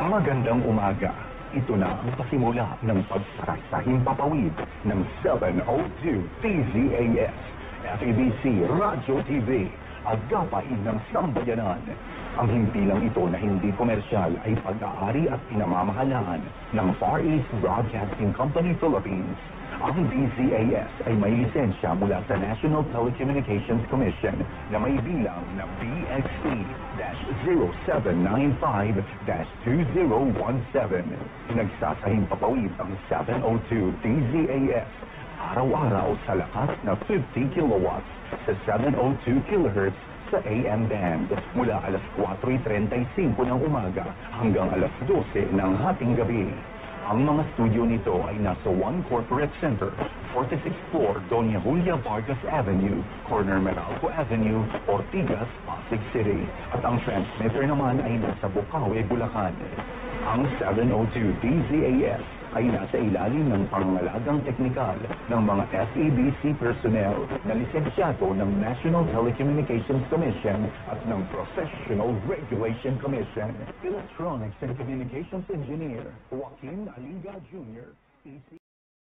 Magandang umaga. Ito na ang pasimula ng pagsasahing papawid ng 702 TZAS, FEBC Radyo TV, agapain ng sambayanan. Ang himpilang ito na hindi komersyal ay pag-aari at pinamamahalaan ng Far East Broadcasting Company Philippines. Ang DZAS ay may lisensya mula sa National Telecommunications Commission na may bilang na BXC-0795-2017. Nagsasahing papawid ang 702 DZAS araw-araw sa lakas na 50 kilowatts sa 702 kHz sa AM band mula alas 4:35 ng umaga hanggang alas 12 ng hating gabi. Ang mga studio nito ay nasa One Corporate Center, 46th floor, Doña Julia Vargas Avenue, corner Meralco Avenue, Ortigas, Pasig City. At ang transmitter naman ay nasa Bukawi, Bulacan. Ang 702 DZAS ay nasa ilalim ng pangangalagang teknikal ng mga FEBC personnel na lisensyado ng National Telecommunications Commission at ng Professional Regulation Commission. Electronics and Communications Engineer, Joaquin Aliga Jr.,